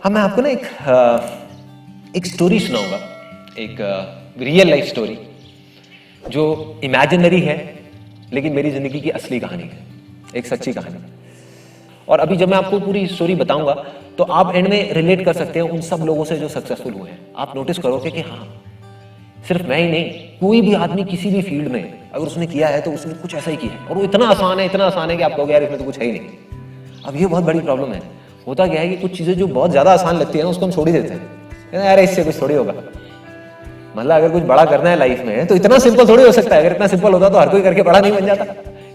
हाँ, मैं आपको ना एक स्टोरी सुनाऊंगा, एक रियल लाइफ स्टोरी जो इमेजिनरी है लेकिन मेरी जिंदगी की असली कहानी है, एक सच्ची कहानी। और अभी जब मैं आपको पूरी स्टोरी बताऊंगा तो आप एंड में रिलेट कर सकते हैं उन सब लोगों से जो सक्सेसफुल हुए हैं। आप नोटिस करोगे कि हाँ, सिर्फ मैं ही नहीं, कोई भी आदमी किसी भी फील्ड में अगर उसने किया है तो उसने कुछ ऐसा ही किया है, और वो इतना आसान है कि आप कहोगे यार इसमें तो कुछ है ही नहीं। अब ये बहुत बड़ी प्रॉब्लम है। होता क्या है कि कुछ चीजें जो बहुत ज्यादा आसान लगती है ना, उसको हम छोड़ ही देते हैं। यार इससे कुछ थोड़ी होगा, मतलब अगर कुछ बड़ा करना है लाइफ में तो इतना सिंपल थोड़ी हो सकता है। अगर इतना सिंपल होता तो हर कोई करके बड़ा नहीं बन जाता।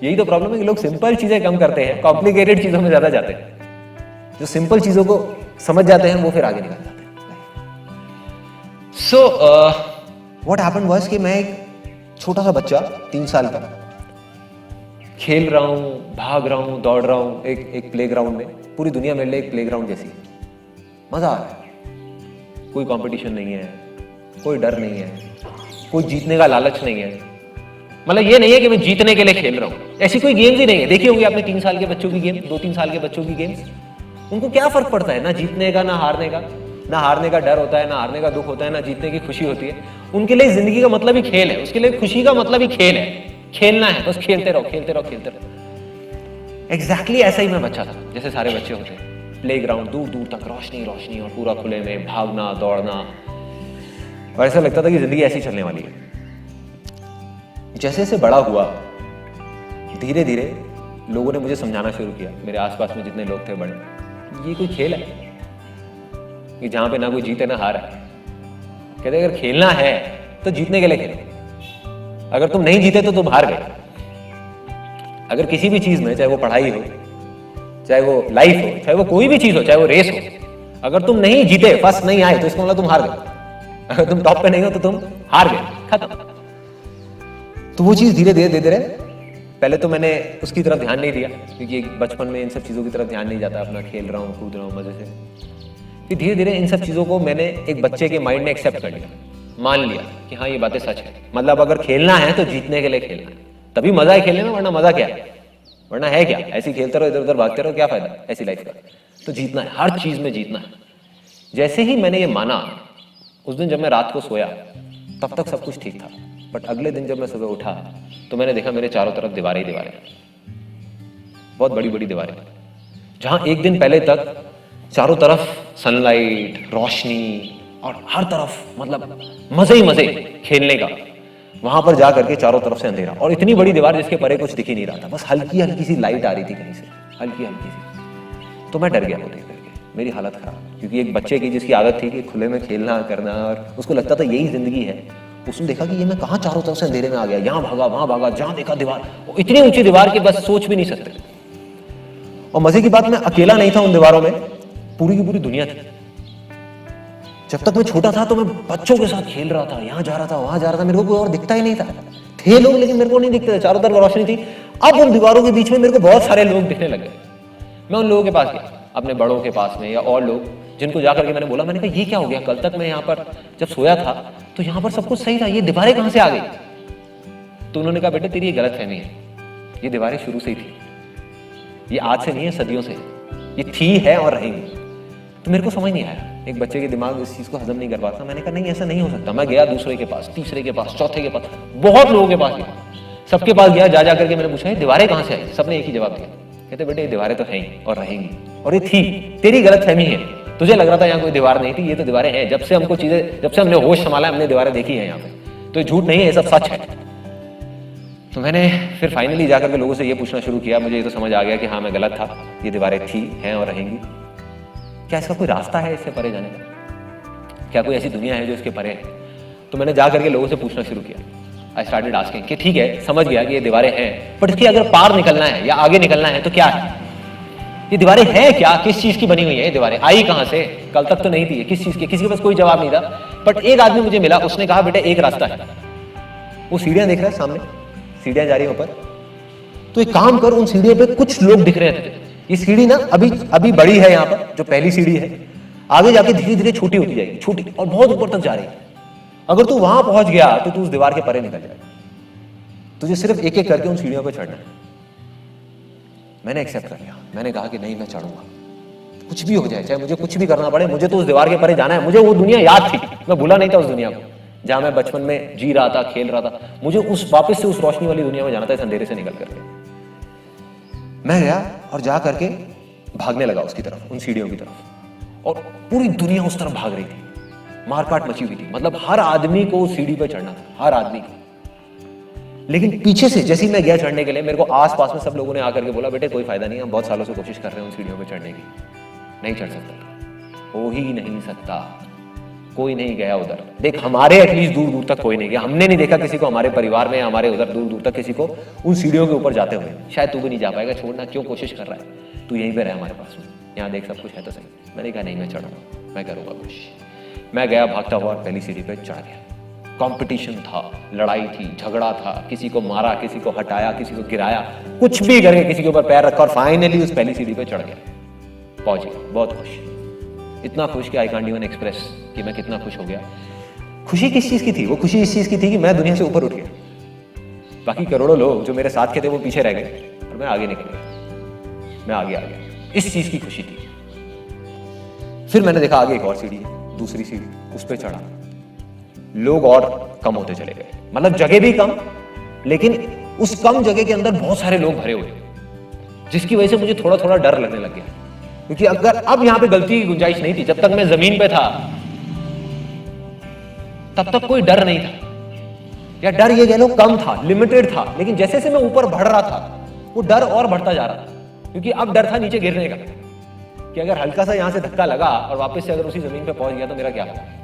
यही तो प्रॉब्लम है कि लोग सिंपल चीजें कम करते हैं, कॉम्प्लिकेटेड चीजों में ज्यादा जाते हैं। जो सिंपल चीजों को समझ जाते हैं वो फिर आगे निकल जाते हैं। सो व्हाट हैपेंड वाज कि मैं एक छोटा सा बच्चा 3 साल का खेल रहा हूं, भाग रहा हूं, दौड़ रहा हूं एक प्लेग्राउंड में। पूरी दुनिया मेरे लिए एक प्लेग्राउंड जैसी है, मजा आ रहा है। कोई कंपटीशन नहीं है, कोई डर नहीं है, कोई जीतने का लालच नहीं है। मतलब ये नहीं है कि मैं जीतने के लिए खेल रहा हूं, ऐसी कोई गेम्स ही नहीं है। देखी होंगी आपने 3 साल के बच्चों की गेम, 2-3 साल के बच्चों की गेम्स। उनको क्या फर्क पड़ता है, ना जीतने का ना हारने का। ना हारने का डर होता है, ना हारने का दुख होता है, ना जीतने की खुशी होती है। उनके लिए जिंदगी का मतलब ही खेल है, उसके लिए खुशी का मतलब ही खेल है। खेलना है, बस खेलते रहो, खेलते रहो, खेलते रहो। एग्जैक्टली ऐसा ही मैं बच्चा था जैसे सारे बच्चे होते हैं। प्लेग्राउंड, दूर दूर तक रोशनी रोशनी, और पूरा खुले में भागना दौड़ना, और ऐसा लगता था कि जिंदगी ऐसी चलने वाली है। जैसे जैसे बड़ा हुआ, धीरे धीरे लोगों ने मुझे समझाना शुरू किया, मेरे आसपास में जितने लोग थे बड़े, ये कोई खेल है कि जहां पे ना कोई जीते ना हार है। कहते अगर खेलना है तो जीतने के लिए खेलो, अगर तुम नहीं जीते तो तुम हार गए। अगर किसी भी चीज में, चाहे वो पढ़ाई हो, चाहे वो लाइफ हो, चाहे वो कोई भी चीज हो, चाहे वो रेस हो, अगर तुम नहीं जीते, फर्स्ट नहीं आए, तो इसका मतलब तुम हार गए। अगर तुम टॉप पे नहीं हो तो तुम हार गए, खत्म। तो वो चीज धीरे धीरे पहले तो मैंने उसकी तरफ ध्यान नहीं दिया, क्योंकि बचपन में इन सब चीजों की तरफ ध्यान नहीं जाता, अपना खेल रहा हूँ, कूद रहा हूँ मजे से। फिर धीरे धीरे इन सब चीजों को मैंने एक बच्चे के माइंड में एक्सेप्ट कर लिया, मान लिया कि हाँ ये बातें सच है। मतलब अगर खेलना है तो जीतने के लिए खेलना है, तभी मजा है खेलने में, वरना मजा क्या है, वरना है क्या, ऐसे खेलते रहो, इधर उधर भागते रहो, क्या फायदा ऐसी लाइफ का। तो जीतना है, हर चीज में जीतना है। जैसे ही मैंने ये माना, उस दिन जब मैं रात को सोया तब तक सब कुछ ठीक था, बट अगले दिन जब मैं सुबह उठा तो मैंने देखा मेरे चारों तरफ दीवारें ही दीवारें, बहुत बड़ी बड़ी दीवारें। जहां एक दिन पहले तक चारों तरफ सनलाइट, रोशनी, और हर तरफ मतलब मजे ही मजे खेलने का, वहां पर जा करके चारों तरफ से अंधेरा, और इतनी बड़ी दीवार जिसके परे कुछ दिख ही नहीं रहा था, बस हल्की हल्की सी लाइट आ रही थी कहीं से, हल्की हल्की सी। तो मैं डर गया वो देख करके, मेरी हालत खराब, क्योंकि एक बच्चे की जिसकी आदत थी कि खुले में खेलना करना, और उसको लगता था यही जिंदगी है, उसने देखा कि ये मैं कहाँ चारों तरफ से अंधेरे में आ गया, यहाँ भागा वहां भागा, जहां देखा दीवार, इतनी ऊंची दीवार की बस सोच भी नहीं सकते। और मजे की बात, मैं अकेला नहीं था उन दीवारों में, पूरी की पूरी दुनिया थी। जब तक मैं छोटा था तो मैं बच्चों के साथ खेल रहा था, यहां जा रहा था वहां जा रहा था, मेरे को कोई और दिखता ही नहीं था। थे लोग लेकिन मेरे को नहीं दिखते थे, चारों तरफ रोशनी थी। अब उन दीवारों के बीच में मेरे को बहुत सारे लोग दिखने लगे। मैं उन लोगों के पास गया, अपने बड़ों के पास में, या और लोग जिनको जाकर के मैंने बोला, मैंने कहा ये क्या हो गया, कल तक मैं यहाँ पर जब सोया था तो यहाँ पर सब कुछ सही था, ये दीवारें कहां से आ गई। तो उन्होंने कहा बेटे तेरी ये गलतफहमी है, ये दीवारें शुरू से ही थी, ये आज से नहीं है, सदियों से ये थी, है और रहेंगी। तो मेरे को समझ नहीं आया, एक बच्चे के दिमाग इस चीज को हजम नहीं कर पाता। मैंने कहा नहीं ऐसा नहीं हो सकता। मैं गया दूसरे के पास, तीसरे के पास, चौथे के पास, बहुत लोगों के पास गया, सबके पास गया, जा करके मैंने पूछा ये दीवारें कहां से आई। सबने एक ही जवाब दिया, कहते बेटे ये दीवारें तो हैं और रहेंगी, और ये थी, तेरी गलतफहमी है, तुझे लग रहा था यहाँ कोई दीवार नहीं थी, ये तो दीवारें हैं। जब से हमको चीजें, जब से हमने होश संभाला, हमने दीवारें देखी है यहाँ पे, तो ये झूठ नहीं है, ये सब सच है। तो मैंने फिर फाइनली जाकर के लोगों से ये पूछना शुरू किया, मुझे ये तो समझ आ गया कि हाँ मैं गलत था, ये दीवारें थी, हैं और रहेंगी। क्या इसका कोई रास्ता है इससे परे जाने का, क्या कोई ऐसी दुनिया है जो इसके परे है। तो मैंने जा करके लोगों से पूछना शुरू किया। आई स्टार्टेड आस्किंग कि ठीक है समझ गया कि ये दीवारें हैं, बट इसके अगर पार निकलना है या आगे निकलना है तो क्या है, ये दीवारें हैं क्या, किस चीज की बनी हुई है, ये दीवारें आई कहां से, कल तक तो नहीं थी, किस चीज की। किसी के पास कोई जवाब नहीं था, बट एक आदमी मुझे मिला, उसने कहा बेटा एक रास्ता है। वो सीढ़ियां देख रहा है सामने, सीढ़ियां जा रही है ऊपर, तो एक काम कर, उन सीढ़ियों पे कुछ लोग दिख रहे थे। ये सीढ़ी ना अभी बड़ी है, यहाँ पर जो पहली सीढ़ी है, आगे जाके धीरे धीरे छोटी होती जाएगी, छोटी, और बहुत ऊपर तक जा रही है। अगर तू वहां पहुंच गया तो तू उस दीवार के परे निकल जाएगा। तुझे सिर्फ एक एक करके उन सीढ़ियों पर चढ़ना है। मैंने एक्सेप्ट कर लिया, मैंने कहा कि नहीं मैं चढ़ूंगा। कुछ भी हो जाए, चाहे मुझे कुछ भी करना पड़े, मुझे तो उस दीवार के परे जाना है। मुझे वो दुनिया याद थी, मैं भूला नहीं था उस दुनिया को जहां मैं बचपन में जी रहा था, खेल रहा था। मुझे वापस से उस रोशनी वाली दुनिया में जाना था, इस अंधेरे से निकल करके। मैं गया और जा करके भागने लगा उसकी तरफ, उन सीढ़ियों की तरफ, और पूरी दुनिया उस तरफ भाग रही थी। मारकाट मची हुई थी, मतलब हर आदमी को उस सीढ़ी पर चढ़ना था, हर आदमी को। लेकिन पीछे से जैसे ही मैं गया चढ़ने के लिए, मेरे को आसपास में सब लोगों ने आकर के बोला, बेटे कोई फायदा नहीं, हम बहुत सालों से कोशिश कर रहे हैं उन सीढ़ियों पर चढ़ने की, नहीं चढ़ सकता, हो ही नहीं सकता, कोई नहीं गया उधर। देख, हमारे एटलीस्ट दूर दूर तक कोई नहीं गया, हमने नहीं देखा किसी को हमारे परिवार में, हमारे उधर दूर दूर तक किसी को उन सीढ़ियों के ऊपर जाते हुए। शायद तू भी नहीं जा पाएगा, छोड़ना, क्यों कोशिश कर रहा है, तू यहीं पे रहे हमारे पास में, यहाँ देख सब कुछ है तो सही। मैंने कहा नहीं, मैं चढ़ूंगा, मैं करूंगा कोशिश। मैं गया भागता हुआ, पहली सीढ़ी पे चढ़ गया। कंपटीशन था, लड़ाई थी, झगड़ा था, किसी को मारा, किसी को हटाया, किसी को गिराया, कुछ भी करके किसी के ऊपर पैर रखा, और फाइनली उस पहली सीढ़ी पे चढ़ गया, पहुंच गया। बहुत खुश, इतना खुश कि आई कांट इवन एक्सप्रेस कि मैं कितना खुश हो गया। खुशी किस चीज की थी? वो खुशी इस चीज की थी कि मैं दुनिया से ऊपर उठ गया। बाकी करोड़ों लोग जो मेरे साथ के थे वो पीछे रह गए और मैं आगे निकल गया, मैं आगे आ गया। इस चीज की खुशी थी। फिर मैंने देखा आगे एक और सीढ़ी है, दूसरी सीढ़ी, उस पर चढ़ा। लोग और कम होते चले गए, मतलब जगह भी कम, लेकिन उस कम जगह के अंदर बहुत सारे लोग भरे हुए, जिसकी वजह से मुझे थोड़ा थोड़ा डर लगने लग गया। क्योंकि अगर अब यहां पे गलती की गुंजाइश नहीं थी, जब तक मैं जमीन पे था तब तक कोई डर नहीं था, या डर ये कह लो कम था, लिमिटेड था। लेकिन जैसे जैसे मैं ऊपर बढ़ रहा था, वो डर और बढ़ता जा रहा था। क्योंकि अब डर था नीचे गिरने का, कि अगर हल्का सा यहां से धक्का लगा और वापस से अगर उसी जमीन पे पहुंच गया तो मेरा क्या होगा।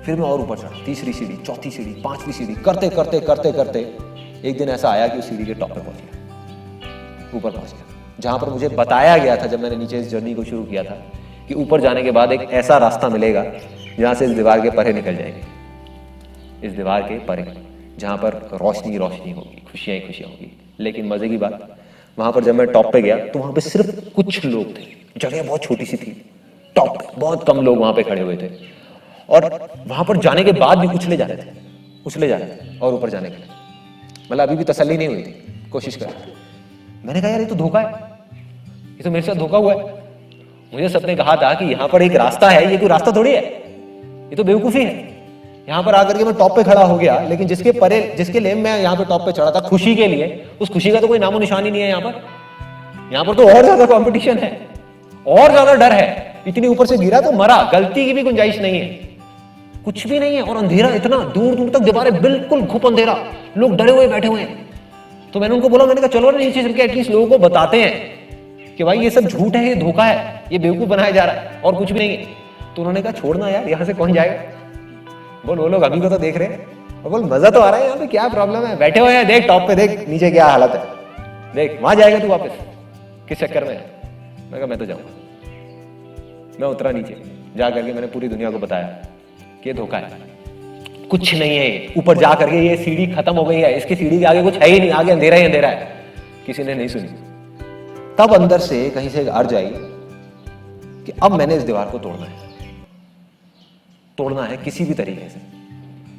फिर मैं और ऊपर चढ़ा, तीसरी सीढ़ी, चौथी सीढ़ी, पांचवी सीढ़ी, करते करते करते करते एक दिन ऐसा आया कि उस सीढ़ी के टॉप पे पहुंच गया, ऊपर पहुंच गया, जहां पर मुझे बताया गया था जब मैंने नीचे इस जर्नी को शुरू किया था कि ऊपर जाने के बाद एक ऐसा रास्ता मिलेगा जहां से इस दीवार के परे निकल जाएंगे, इस दीवार के परे, जहां पर रोशनी रोशनी होगी, खुशियां ही खुशियां होगी। लेकिन मजे की बात, वहां पर जब मैं टॉप पे गया तो वहां पे सिर्फ कुछ लोग थे, जगह बहुत छोटी सी थी, टॉप पे बहुत कम लोग वहां पे खड़े हुए थे, और वहां पर जाने के बाद भी उछले जा रहे थे और ऊपर जाने के लिए। मतलब अभी भी तसल्ली नहीं हुई थी, कोशिश कर। मैंने कहा यार ये तो धोखा है, ये तो मेरे साथ धोखा हुआ है। मुझे सबने कहा था कि यहाँ पर एक रास्ता है, ये कोई रास्ता थोड़ी है, ये तो बेवकूफी है। यहाँ पर आकर के मैं टॉप पे खड़ा हो गया, लेकिन जिसके लिए मैं यहाँ पे टॉप पे चढ़ा था खुशी के लिए, उस खुशी का तो कोई नामो निशान ही नहीं है यहाँ पर। यहाँ पर तो और ज्यादा कंपटीशन है, और ज्यादा डर है। इतनी ऊपर से गिरा तो मरा, गलती की भी गुंजाइश नहीं है, कुछ भी नहीं है। और अंधेरा इतना, दूर दूर तक दीवारें, बिल्कुल घुप अंधेरा, लोग डरे हुए बैठे हुए हैं। तो मैंने उनको बोला, मैंने कहा चलो नीचे चल के एटलीस्ट लोगों को बताते हैं कि भाई ये सब झूठ है, ये धोखा है, ये बेवकूफ बनाया जा रहा है और कुछ भी नहीं है। तो उन्होंने कहा छोड़ना यार, यहाँ से कौन जाएगा। बोल वो लोग अभी को तो देख रहे हैं, और बोल मजा तो आ रहा है, यहाँ पे क्या प्रॉब्लम है, बैठे हुए हैं, देख टॉप पे, देख नीचे क्या हालत है, देख वहां जाएगा तू वापस, किस चक्कर में है। मैं कहा मैं तो जाऊंगा। मैं उतरा नीचे, जा करके मैंने पूरी दुनिया को बताया कि ये धोखा है, कुछ नहीं है। ऊपर जा करके ये सीढ़ी खत्म हो गई है, इसकी सीढ़ी के आगे कुछ है ही नहीं, आगे अंधेरा ही अंधेरा है। किसी ने नहीं सुनी। तब अंदर से कहीं से एक अर्ज आई कि अब मैंने इस दीवार को तोड़ना है, तोड़ना है किसी भी तरीके से,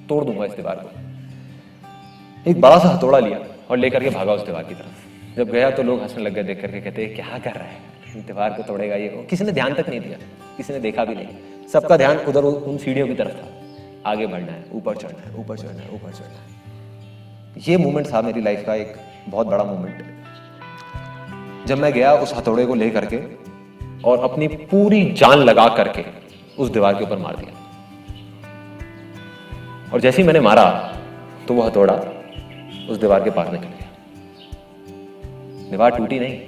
तोड़ दूंगा इस दीवार को। एक बड़ा सा हथौड़ा लिया और लेकर के भागा उस दीवार की तरफ। जब गया तो लोग हंसने लग गए देख करके, कहते क्या कर रहा है, दीवार को तोड़ेगा ये। किसी ने ध्यान तक नहीं दिया, किसी ने देखा भी नहीं। सबका ध्यान उधर उन सीढ़ियों की तरफ था। आगे बढ़ना है, ऊपर चढ़ना है, ऊपर चढ़ना है, ऊपर चढ़ना है। ये मोमेंट था मेरी लाइफ का एक बहुत बड़ा मोमेंट, जब मैं गया उस हथौड़े को लेकर के और अपनी पूरी जान लगा करके उस दीवार के ऊपर मार दिया। और जैसे ही मैंने मारा तो वो हथौड़ा उस दीवार के पार निकल गया। दीवार टूटी नहीं,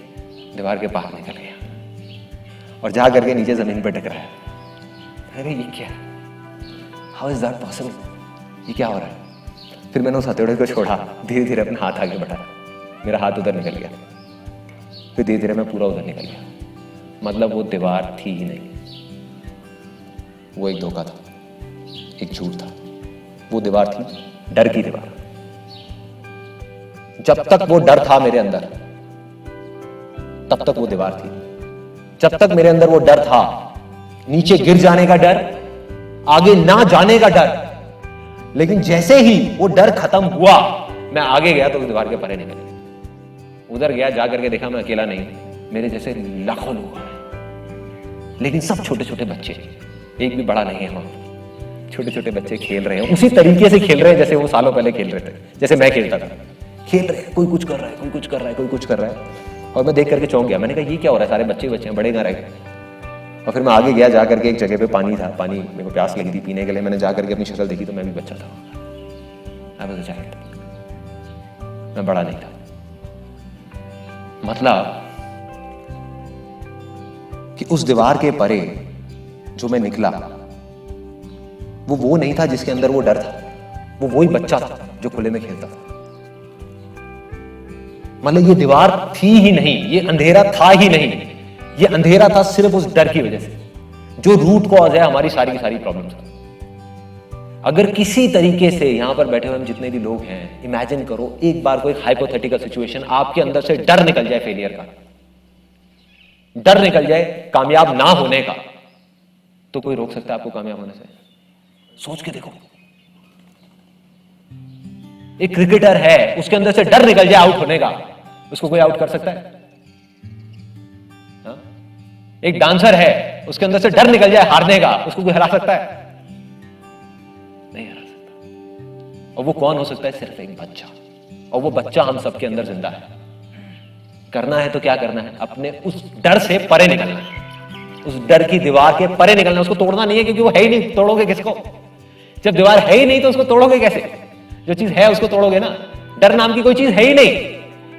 दीवार के पार निकल गया और जा करके नीचे जमीन पर टकराया। अरे ये क्या, हाउ इज दैट पॉसिबल, ये क्या हो रहा है। फिर मैंने उस हथौड़े को छोड़ा, धीरे धीरे अपना हाथ आगे बढ़ाया, मेरा हाथ उधर निकल गया, फिर धीरे धीरे मैं पूरा उधर निकल गया। मतलब वो दीवार थी ही नहीं, वो एक धोखा था, एक झूठ था। वो दीवार थी डर की दीवार। जब तक वो डर था मेरे अंदर तब तक वो दीवार थी। जब तक मेरे अंदर वो डर था, नीचे गिर जाने का डर, आगे ना जाने का डर, लेकिन जैसे ही वो डर खत्म हुआ, मैं आगे गया तो उस दीवार के परे निकल गया। उधर गया, जा करके देखा मैं अकेला नहीं, मेरे जैसे लाखों लोग हैं। लेकिन सब छोटे छोटे बच्चे, एक भी बड़ा नहीं है वहां। छोटे छोटे बच्चे खेल रहे हैं, उसी तरीके से खेल रहे हैं जैसे वो सालों पहले खेल रहे थे, जैसे मैं खेलता था। खेल रहे हैं, कोई कुछ कर रहा है, कोई कुछ कर रहा है, कोई कुछ कर रहा है। और मैं देख करके चौंक गया। मैंने कहा ये क्या हो रहा है, सारे बच्चे बच्चे हैं, बड़े कहाँ रह गए। और फिर मैं आगे गया, जा करके एक जगह पे पानी था, पानी मेरे को प्यास लगी थी पीने के लिए। मैंने जा करके अपनी शक्ल देखी तो मैं भी बच्चा था। आई वाज अ चाइल्ड, मैं बड़ा नहीं था। मतलब कि उस दीवार के परे जो मैं निकला वो नहीं था जिसके अंदर वो डर था, वो वही बच्चा था जो खुले में खेलता था। मतलब ये दीवार थी ही नहीं, ये अंधेरा था ही नहीं, ये अंधेरा था सिर्फ उस डर की वजह से, जो रूट कॉज है हमारी सारी की सारी प्रॉब्लम्स का। अगर किसी तरीके से यहां पर बैठे हुए हम जितने भी लोग हैं, इमेजिन करो एक बार कोई हाइपोथेटिकल सिचुएशन, आपके अंदर से डर निकल जाए फेलियर का, डर निकल जाए कामयाब ना होने का, तो कोई रोक सकता है आपको कामयाब होने से? सोच के देखो। एक क्रिकेटर है, उसके अंदर से डर निकल जाए आउट होने का, उसको कोई आउट कर सकता है? हा? एक डांसर है, उसके अंदर से डर निकल जाए हारने का, उसको कोई हरा सकता है? नहीं हरा सकता। और वो कौन हो सकता है? सिर्फ एक बच्चा। और वो बच्चा हम सबके अंदर जिंदा है। करना है तो क्या करना है? अपने उस डर से परे निकलना है, उस डर की दीवार के परे निकलना है। उसको तोड़ना नहीं है, क्योंकि वो है ही नहीं, तोड़ोगे किसको? जब दीवार है ही नहीं तो उसको तोड़ोगे कैसे? जो चीज है उसको तोड़ोगे ना। डर नाम की कोई चीज है ही नहीं,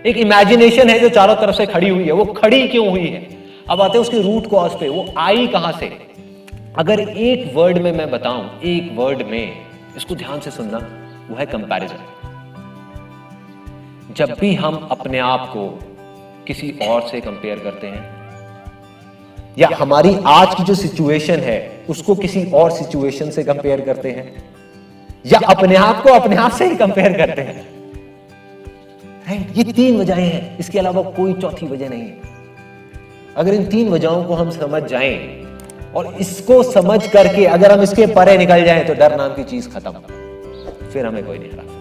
एक इमेजिनेशन है जो चारों तरफ से खड़ी हुई है। वो खड़ी क्यों हुई है? अब आते हैं उसके रूट कॉज पे, वो आई कहां से? अगर एक वर्ड में मैं बताऊं, एक वर्ड में, इसको ध्यान से सुनना, वो है कंपैरिजन। जब भी हम अपने आप को किसी और से कंपेयर करते हैं, या हमारी आज की जो सिचुएशन है उसको किसी और सिचुएशन से कंपेयर करते हैं, या अपने आप को अपने आप से ही कंपेयर करते हैं, ये तीन वजहें हैं, इसके अलावा कोई चौथी वजह नहीं है। अगर इन तीन वजहों को हम समझ जाएं और इसको समझ करके अगर हम इसके परे निकल जाएं तो डर नाम की चीज खत्म, फिर हमें कोई नहीं हरा सकता।